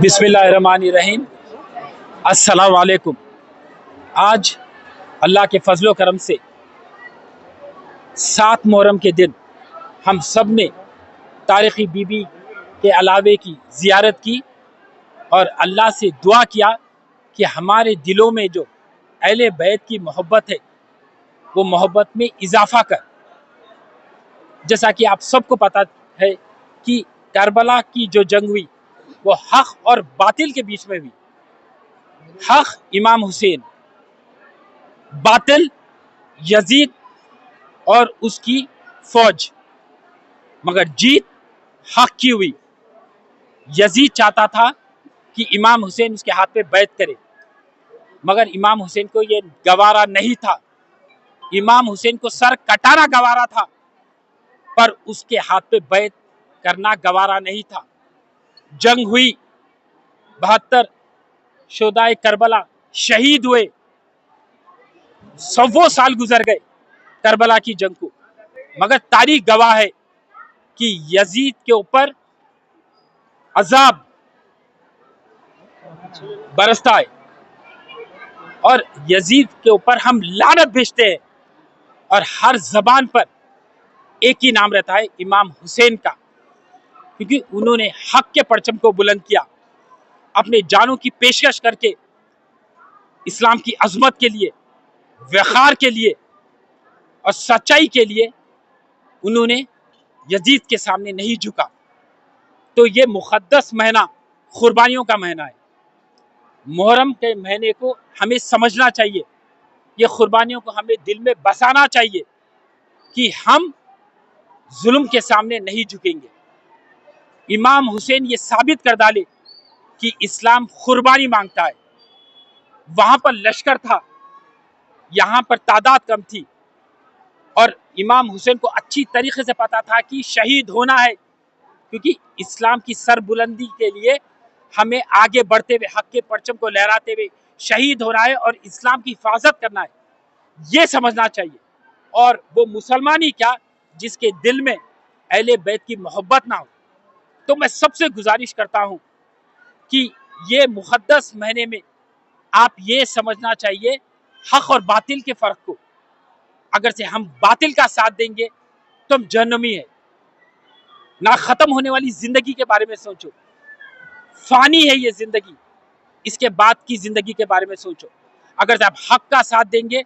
बिस्मिल्लाहिर्रहमानिर्रहीम। अस्सलाम वालेकुम। आज अल्लाह के फजलो करम से 7 मुहर्रम के दिन हम सब ने तारीख़ी बीबी के अलावे की ज़ियारत की और अल्लाह से दुआ किया कि हमारे दिलों में जो अहले बैत की मोहब्बत है वो मोहब्बत में इजाफ़ा कर। जैसा कि आप सबको पता है कि करबला की जो जंग हुई वो हक़ और बातिल के बीच में हुई। हक़ इमाम हुसैन, बातिल यजीद और उसकी फौज, मगर जीत हक़ की हुई। यजीद चाहता था कि इमाम हुसैन उसके हाथ पे बैत करे, मगर इमाम हुसैन को ये गवारा नहीं था। इमाम हुसैन को सर कटाना गवारा था, पर उसके हाथ पे बैत करना गवारा नहीं था। जंग हुई, 72 शुहदाए करबला शहीद हुए। 100 साल गुजर गए करबला की जंग को, मगर तारीख गवाह है कि यजीद के ऊपर अजाब बरसता है और यजीद के ऊपर हम लानत भेजते हैं और हर जबान पर एक ही नाम रहता है, इमाम हुसैन का, क्योंकि उन्होंने हक के परचम को बुलंद किया। अपने जानों की पेशकश करके इस्लाम की अजमत के लिए, वक़ार के लिए और सच्चाई के लिए उन्होंने यजीद के सामने नहीं झुका। तो ये मुक़द्दस महीना कुर्बानियों का महीना है। मुहर्रम के महीने को हमें समझना चाहिए, ये कुर्बानियों को हमें दिल में बसाना चाहिए कि हम जुल्म के सामने नहीं झुकेंगे। इमाम हुसैन ये साबित कर डाले कि इस्लाम कुर्बानी मांगता है। वहां पर लश्कर था, यहाँ पर तादाद कम थी और इमाम हुसैन को अच्छी तरीके से पता था कि शहीद होना है, क्योंकि इस्लाम की सरबुलंदी के लिए हमें आगे बढ़ते हुए हक के परचम को लहराते हुए शहीद होना है और इस्लाम की हिफाजत करना है, ये समझना चाहिए। और वो मुसलमान ही क्या जिसके दिल में अहले बैत की मोहब्बत ना हो। तो मैं सबसे गुजारिश करता हूँ कि ये मुक़द्दस महीने में आप ये समझना चाहिए हक और बातिल के फ़र्क को। अगर से हम बातिल का साथ देंगे तो हम जहन्नमी है। ना ख़त्म होने वाली ज़िंदगी के बारे में सोचो, फ़ानी है ये ज़िंदगी, इसके बाद की ज़िंदगी के बारे में सोचो। अगर से आप हक का साथ देंगे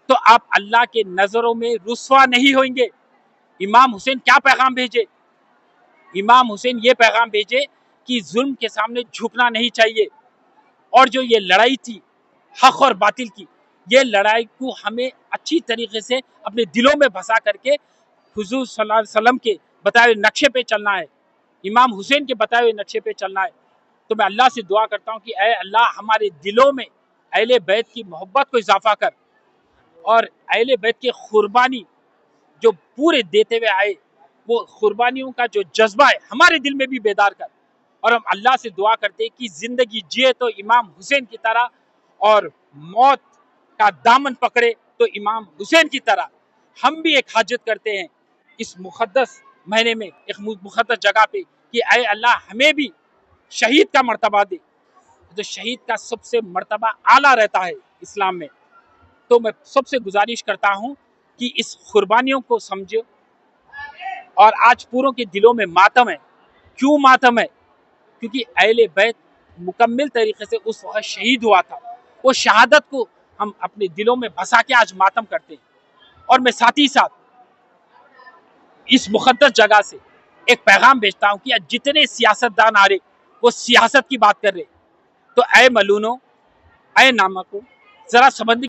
तो आप अल्लाह के नज़रों में रुस्वा नहीं होंगे। इमाम हुसैन क्या पैगाम भेजे? इमाम हुसैन ये पैगाम भेजे कि जुल्म के सामने झुकना नहीं चाहिए। और जो ये लड़ाई थी हक और बातिल की, ये लड़ाई को हमें अच्छी तरीके से अपने दिलों में बसा करके हुजूर सल्लल्लाहु अलैहि वसल्लम के बताए हुए नक्शे पे चलना है, इमाम हुसैन के बताए हुए नक्शे पे चलना है। तो मैं अल्लाह से दुआ करता हूँ कि ऐ अल्लाह हमारे दिलों में अहले बैत की मोहब्बत को इजाफा कर और अहले बैत की कुर्बानी जो पूरे देते हुए आए, वो कुर्बानियों का जो जज्बा है हमारे दिल में भी बेदार कर। और हम अल्लाह से दुआ करते हैं कि जिंदगी जिए तो इमाम हुसैन की तरह और मौत का दामन पकड़े तो इमाम हुसैन की तरह। हम भी एक हाजत करते हैं इस मुक़द्दस महीने में, एक मुक़द्दस जगह पे, कि ऐ अल्लाह हमें भी शहीद का मर्तबा दे। तो शहीद का सबसे मर्तबा आला रहता है इस्लाम में। तो मैं सबसे गुजारिश करता हूँ कि इस कुर्बानियों को समझो। और आज पूरों के दिलों में मातम है। क्यों मातम है? क्योंकि अहले बैत मुकम्मल तरीके से उस वक्त शहीद हुआ था। वो शहादत को हम अपने दिलों में बसा के आज मातम करते हैं। और मैं साथ ही साथ इस मुक़द्दस जगह से एक पैगाम भेजता हूँ कि आज जितने सियासतदान आ रहे वो सियासत की बात कर रहे, तो ऐ मलूनो, ऐ नामको, जरा समझने